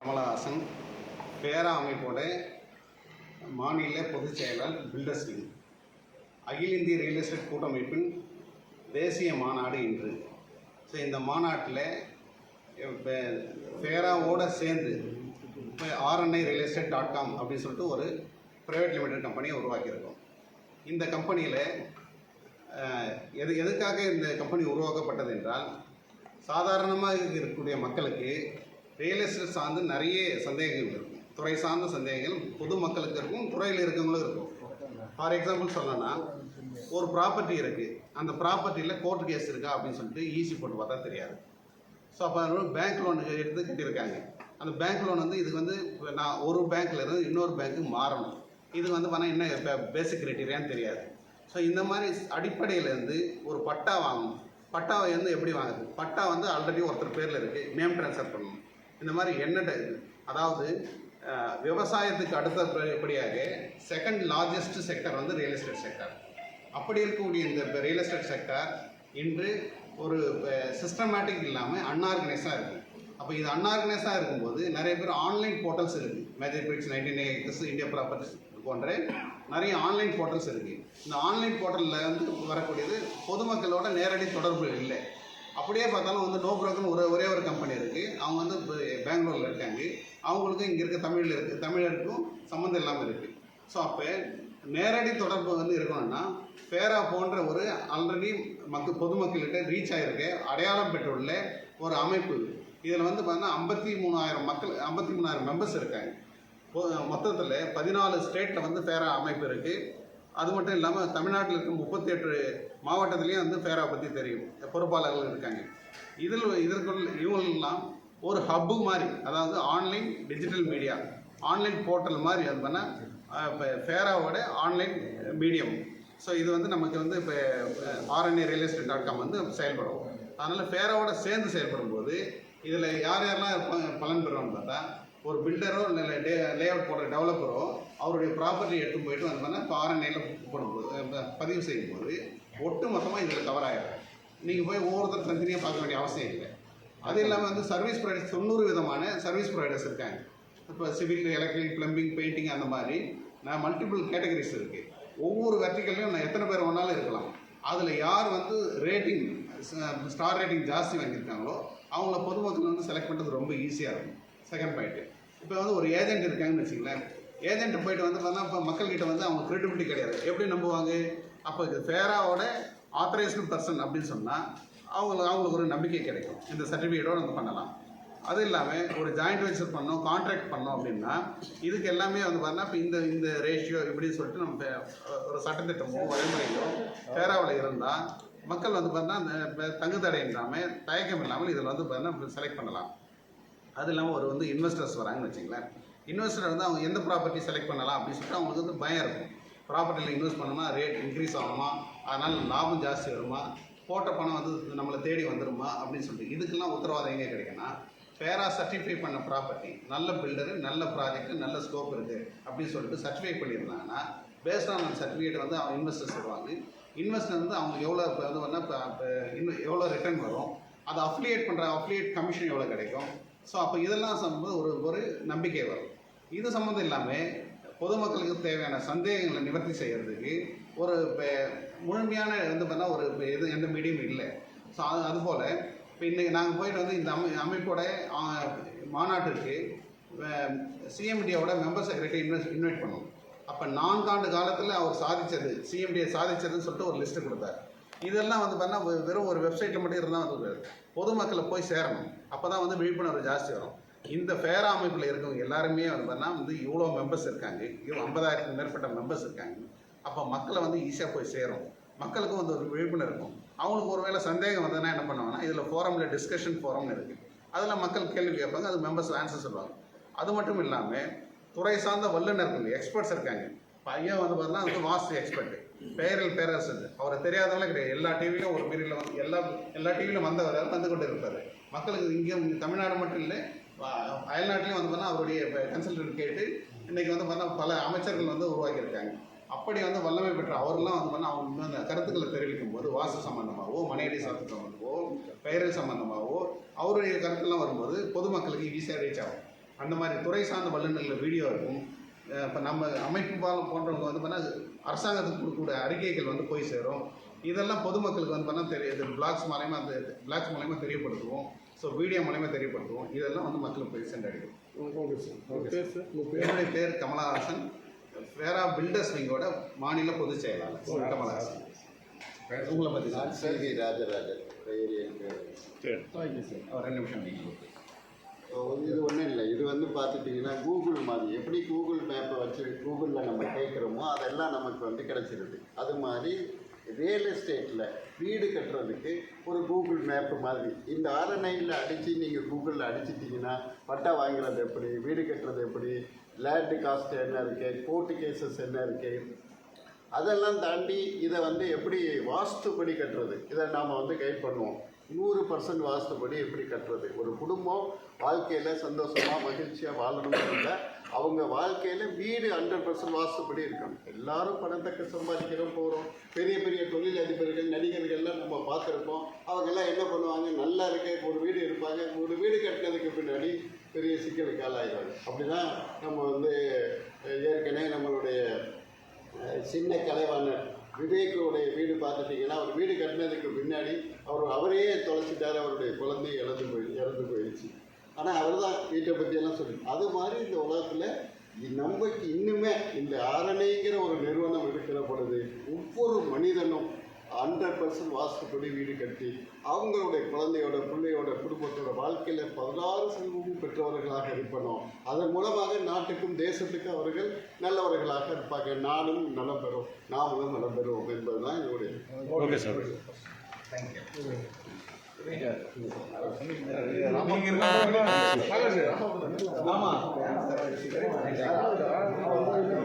கமலஹாசன் பேரா அமைப்போட மாநில பொதுச் செயலாளர் பில்டர்ஸ் லீக் அகில இந்திய ரியல் எஸ்டேட் கூட்டமைப்பின் தேசிய மாநாடு இன்று. ஸோ இந்த மாநாட்டில் இப்போ ஃபேராவோடு சேர்ந்து இப்போ RNI Real Estate.com அப்படின்னு சொல்லிட்டு ஒரு ப்ரைவேட் லிமிடெட் கம்பெனியை உருவாக்கியிருக்கோம். இந்த கம்பெனியில் எதுக்காக இந்த கம்பெனி உருவாக்கப்பட்டது என்றால், சாதாரணமாக இருக்கக்கூடிய மக்களுக்கு ரியல் எஸ்டேட் சார்ந்து நிறைய சந்தேகங்கள் இருக்கும். துறை சார்ந்த சந்தேகங்கள் பொதுமக்களுக்கு இருக்கும், துறையில் இருக்கவங்களும் இருக்கும். ஃபார் எக்ஸாம்பிள் சொல்லணும்னா, ஒரு ப்ராப்பர்ட்டி இருக்குது, அந்த ப்ராப்பர்ட்டியில் கோர்ட் கேஸ் இருக்கா அப்படின்னு சொல்லிட்டு ஈஸி போட்டு பார்த்தா தெரியாது. ஸோ அப்போ பேங்க் லோன் எடுத்து கட்டியிருக்காங்க. அந்த பேங்க் லோன் வந்து இதுக்கு வந்து நான் ஒரு பேங்க்கில் இருந்து இன்னொரு பேங்க்கு மாறணும். இது வந்து பண்ணால் என்ன இப்போ பேசிக் க்ரைட்டீரியான்னு தெரியாது. ஸோ இந்த மாதிரி அடிப்படையிலேருந்து ஒரு பட்டா வாங்கணும். பட்டாவை வந்து எப்படி வாங்குது? பட்டா வந்து ஆல்ரெடி ஒருத்தர் பேரில் இருக்குது, நேம் ட்ரான்ஸ்ஃபர் பண்ணணும். இந்த மாதிரி என்னட்ட அதாவது விவசாயத்துக்கு அடுத்தபடியாக செகண்ட் லார்ஜஸ்ட் செக்டர் வந்து ரியல் எஸ்டேட் செக்டர். அப்படி இருக்கக்கூடிய இந்த ரியல் எஸ்டேட் செக்டர் இன்று ஒரு சிஸ்டமேட்டிக் இல்லாமல் அன்ஆர்கனைஸாக இருக்குது. அப்போ இது அன்ஆர்கனைஸாக இருக்கும்போது நிறைய பேர் ஆன்லைன் போர்ட்டல்ஸ் இருக்குது. Major Brits, 19 acres, India properties போன்ற நிறைய ஆன்லைன் போர்ட்டல்ஸ் இருக்குது. இந்த ஆன்லைன் போர்ட்டலில் வந்து வரக்கூடியது பொதுமக்களோட நேரடி தொடர்பு இல்லை. அப்படியே பார்த்தாலும் வந்து நோ புரோக்கர்னு ஒரே ஒரு கம்பெனி இருக்குது. அவங்க வந்து பெங்களூரில் இருக்காங்க. அவங்களுக்கும் இங்கே இருக்க தமிழில் இருக்குது, தமிழருக்கும் சம்மந்தம் இல்லாமல் இருக்குது. ஸோ அப்போ நேரடி தொடர்பு வந்து இருக்கணும்னா ஃபேரா போன்ற ஒரு ஆல்ரெடி பொதுமக்கள்கிட்ட ரீச் ஆகிருக்க அடையாளம் பெற்றுள்ள ஒரு அமைப்பு. இதில் வந்து பார்த்தீங்கன்னா 53,000 மெம்பர்ஸ் இருக்காங்க. மொத்தத்தில் 14 ஸ்டேட்டில் வந்து ஃபேரா அமைப்பு இருக்குது. அது மட்டும் இல்லாமல் தமிழ்நாட்டில் இருக்க 38 மாவட்டத்துலேயும் வந்து ஃபேரா பற்றி தெரியும், பொறுப்பாளர்கள் இருக்காங்க. இவங்களெல்லாம் ஒரு ஹப்பு மாதிரி, அதாவது online digital media, online portal மாதிரி அது பண்ணால் இப்போ ஃபேராவோட ஆன்லைன் மீடியம். ஸோ இது வந்து நமக்கு வந்து இப்போ RNI Real Estate.com வந்து செயல்படும். அதனால் ஃபேராவோட சேர்ந்து செயல்படும் போது இதில் யாரெல்லாம் பலன் பெறுவோம்னு பார்த்தா, ஒரு பில்டரோ இல்லை லேஅவுட் போடுற டெவலப்பரோ அவருடைய ப்ராப்பர்ட்டி எடுத்து போயிட்டு வந்து இப்போ RNIயில் போடும்போது பதிவு செய்யும்போது ஒட்டு மொத்தமாக இதில் கவர் ஆகிடும். நீங்கள் போய் ஒவ்வொருத்தர் தனித்தனியாக பார்க்க வேண்டிய அவசியம் இல்லை. அது இல்லாமல் வந்து சர்வீஸ் ப்ரொவைடர்ஸ் 90 விதமான சர்வீஸ் ப்ரொவைடர்ஸ் இருக்காங்க. இப்போ சிவில், எலக்ட்ரிக், பிளம்பிங், பெயிண்டிங் அந்த மாதிரி மல்டிபிள் கேட்டகரிஸ் இருக்குது. ஒவ்வொரு வெர்டிக்கல்லையும் நான் எத்தனை பேர் வேணாலும் இருக்கலாம். அதில் யார் வந்து ரேட்டிங் ஸ்டார் ரேட்டிங் ஜாஸ்தி வாங்கியிருக்காங்களோ அவங்கள பொதுமக்கள் வந்து செலக்ட் பண்ணுறது ரொம்ப ஈஸியாக இருக்கும். செகண்ட் பாயிண்ட்டு, இப்போ வந்து ஒரு ஏஜென்ட் இருக்காங்கன்னு வச்சுங்களேன். ஏஜென்ட் போய்ட்டு வந்து பார்த்தா இப்போ மக்கள்கிட்ட வந்து அவங்க க்ரெடிபிலிட்டி கிடையாது. எப்படி நம்புவாங்க? அப்போ இது ஃபேராவோட ஆத்தரைஸ்டு பர்சன் அப்படின்னு சொன்னால் அவங்களுக்கு ஒரு நம்பிக்கை கிடைக்கும். இந்த சர்டிஃபிகேட்டோடு வந்து பண்ணலாம். அது இல்லாமல் ஒரு ஜாயிண்ட் வெஞ்சர் பண்ணோம், கான்ட்ராக்ட் பண்ணோம் அப்படின்னா இதுக்கு எல்லாமே வந்து பார்த்தா இப்போ இந்த ரேஷியோ இப்படின்னு சொல்லிட்டு நம்ம ஒரு சட்டத்திட்டமோ வழிமுறையோ ஃபேராவில் இருந்தால் மக்கள் வந்து பார்த்தா அந்த தங்குதடை இல்லாமல் தயக்கம் இல்லாமல் இதில் வந்து பார்த்தா செலக்ட் பண்ணலாம். அது இல்லாமல் ஒரு வந்து இன்வெஸ்டர்ஸ் வராங்கன்னு வச்சுங்களேன். இன்வெஸ்டர் வந்து அவங்க எந்த ப்ராப்பர்ட்டி செலக்ட் பண்ணலாம் அப்படின்னு சொல்லிட்டு அவங்களுக்கு வந்து பயம் இருக்கும். ப்ராப்பர்ட்டியில் இன்வெஸ்ட் பண்ணோம்னா ரேட் இன்க்ரீஸ் ஆகுமா, அதனால் லாபம் ஜாஸ்தி வருமா, போட்ட பணம் வந்து நம்மளை தேடி வந்துடுமா அப்படின்னு சொல்லிட்டு இதுக்கெல்லாம் உத்தரவாதம் எங்கே கிடைக்குன்னா, ஃபேரா சர்டிஃபை பண்ண ப்ராப்பர்ட்டி, நல்ல பில்டரு, நல்ல ப்ராஜெக்ட், நல்ல ஸ்கோப் இருக்குது அப்படின்னு சொல்லிட்டு சர்டிஃபை பண்ணியிருந்தாங்கன்னா பேஸ்ட் ஆன் அந்த சர்டிஃபிகேட் வந்து அவங்க இன்வெஸ்டர்ஸ் வருவாங்க. இன்வெஸ்டர் வந்து அவங்க எவ்வளோ அது வந்து எவ்வளோ ரிட்டர்ன் வரும், அதை அஃபிலியேட் பண்ணுற அஃபிலியேட் கமிஷன் எவ்வளோ கிடைக்கும். ஸோ அப்போ இதெல்லாம் சம்பந்தம் ஒரு நம்பிக்கை வரும். இது சம்மந்தம் இல்லாமல் பொதுமக்களுக்கு தேவையான சந்தேகங்களை நிவர்த்தி செய்கிறதுக்கு ஒரு முழுமையான வந்து பார்த்தா ஒரு எந்த மீடியம் இல்லை. ஸோ அதுபோல் இப்போ இன்றைக்கி நாங்கள் போயிட்டு வந்து இந்த அமைப்போட மாநாட்டிற்கு CMDயோட மெம்பர் செக்ரட்டரி இன்வைட் பண்ணோம். அப்போ 4 ஆண்டு காலத்தில் அவர் சாதித்தது, CMD சாதித்ததுன்னு சொல்லிட்டு ஒரு லிஸ்ட்டு கொடுத்தார். இதெல்லாம் வந்து பார்த்தா வெறும் ஒரு வெப்சைட்டில் மட்டும் இருந்தால் வந்து பொதுமக்களை போய் சேரணும். அப்போ தான் வந்து விழிப்புணர்வு ஜாஸ்தி வரும். இந்த ஃபேரா அமைப்பில் இருக்கவங்க எல்லாருமே வந்து பார்த்தா வந்து இவ்வளோ மெம்பர்ஸ் இருக்காங்க, 50,000க்கும் மேற்பட்ட மெம்பர்ஸ் இருக்காங்க. அப்போ மக்களை வந்து ஈஸியாக போய் சேரும். மக்களுக்கும் வந்து ஒரு விழிப்புணர்வு இருக்கும். அவங்களுக்கு ஒரு வேளை சந்தேகம் வந்ததுன்னா என்ன பண்ணுவாங்கன்னா, இதில் ஃபோரமில் டிஸ்கஷன் ஃபோரம்னு இருக்குது. அதில் மக்கள் கேள்வி கேட்பாங்க, அது மெம்பர்ஸ் ஆன்சர் சொல்லுவாங்க. அது மட்டும் இல்லாமல் துறை சார்ந்த வல்லுநர்கள், எக்ஸ்பர்ட்ஸ் இருக்காங்க. பையன் வந்து பார்த்தீங்கன்னா வந்து வாஸ்து எக்ஸ்பர்ட், பெயரில் பேரரசு, அவரை தெரியாதவங்களே கிடையாது. எல்லா டிவிலையும் ஒரு பீரியடில் வந்து எல்லா டிவிலையும் வந்தவர் வந்து கொண்டு இருப்பார். மக்களுக்கு இங்கே தமிழ்நாடு மட்டும் இல்லை, அயல்நாட்டிலையும் வந்து பார்த்தா அவருடைய கன்சல்டன்ட் கேட்டு இன்றைக்கி வந்து பார்த்தா பல அமைச்சர்கள் வந்து உருவாக்கியிருக்காங்க. அப்படி வந்து வல்லமை பெற்ற அவரெல்லாம் வந்து பார்த்தா அவங்க அந்த கருத்துக்களை தெரிவிக்கும் போது வாஸ்து சம்மந்தமாகவோ, மனையடி சம்மந்தமாகவோ, பெயரில் சம்மந்தமாகவோ அவருடைய கருத்துலாம் வரும்போது பொதுமக்களுக்கு ஈஸியாக ரீச் ஆகும். அந்த மாதிரி துறை சார்ந்த வல்லுநர்கள் வீடியோ இருக்கும். இப்போ நம்ம அமைப்பு போன்றவங்க வந்து பார்த்தீங்கன்னா அரசாங்கத்துக்கு கொடுக்கக்கூடிய அறிக்கைகள் வந்து போய் சேரும். இதெல்லாம் பொதுமக்களுக்கு வந்து பார்த்தீங்கன்னா தெரியுது, பிளாக்ஸ் மூலயமா தெரியப்படுத்துவோம். ஸோ வீடியோ மூலயமா தெரியப்படுத்துவோம். இதெல்லாம் வந்து மக்களுக்கு போய் சென்றடையும். Okay sir. என்னுடைய பேர் கமலஹாசன், ஃபேரா பில்டர்ஸ் விங்கோட மாநில பொதுச் செயலாளர் கமலஹாசன். உங்களை பற்றி சார்? சிவி ராஜராஜன் சரி, தேங்க்யூ சார். 2 நிமிஷம் நீங்கள். இது ஒன்றும் இல்லை. இது வந்து பார்த்துட்டிங்கன்னா கூகுள் மாதிரி எப்படி கூகுள் மேப்பை வச்சு கூகுளில் நம்ம கேட்குறோமோ அதெல்லாம் நமக்கு வந்து கிடச்சிருது. அது மாதிரி ரியல் எஸ்டேட்டில் வீடு கட்டுறதுக்கு ஒரு கூகுள் மேப்பு மாதிரி இந்த ஆர்என்ஐயில் அடித்து நீங்கள் கூகுளில் அடிச்சிட்டிங்கன்னா பட்டா வாங்குறது எப்படி, வீடு கட்டுறது எப்படி, லேண்டு காஸ்ட் என்ன இருக்குது, கோர்ட்டு கேசஸ் என்ன இருக்குது, அதெல்லாம் தாண்டி இதை வந்து எப்படி வாஸ்துப்படி கட்டுறது, இதை நாம் வந்து கைட் பண்ணுவோம். 100% வாஸ்துப்படி எப்படி கட்டுறது. ஒரு குடும்பம் வாழ்க்கையில் சந்தோஷமாக மகிழ்ச்சியாக வாழணும்னு அவங்க வாழ்க்கையில் வீடு 100% வாஸ்துப்படி இருக்கணும். எல்லாரும் பணத்தக்க சம்பாதிக்கிறோம் போகிறோம். பெரிய பெரிய தொழிலதிபர்கள் நடிகர்கள்லாம் நம்ம பார்த்துருப்போம். அவங்கெல்லாம் என்ன பண்ணுவாங்க, நல்லா இருக்க ஒரு வீடு இருப்பாங்க, ஒரு வீடு கட்டினதுக்கு பின்னாடி பெரிய சிக்கலுக்கு ஆளாயிடுவாங்க. அப்படி தான் நம்ம வந்து ஏற்கனவே நம்மளுடைய சின்ன கலைவாணர் விவேக்குடைய வீடு பார்த்துட்டிங்கன்னா அவர் வீடு கட்டினதுக்கு பின்னாடி அவரே தொலைச்சிட்டார். அவருடைய குழந்தை இறந்து போயிடுச்சு. ஆனால் அவர் தான் வீட்டை பற்றியெல்லாம் சொல்லி. அது மாதிரி இந்த உலகத்தில் நமக்கு இன்னுமே இந்த ஆரணைங்கிற ஒரு நிறுவனம் இருக்கிற பொழுது ஒவ்வொரு மனிதனும் 100% வாஸ்துப்படி வீடு கட்டி அவங்களுடைய குழந்தையோட பிள்ளையோட குடும்பத்தோட வாழ்க்கையில் 16 செல்வமும் பெற்றவர்களாக இருப்பணும். அதன் மூலமாக நாட்டுக்கும் தேசத்துக்கும் அவர்கள் நல்லவர்களாக இருப்பாங்க. நாடும் நலம் பெறும், நாமளும் நலம் பெறுவோம் என்பதுதான் என்னுடைய. Okay sir. தேங்க்யூ. ஆமாம்.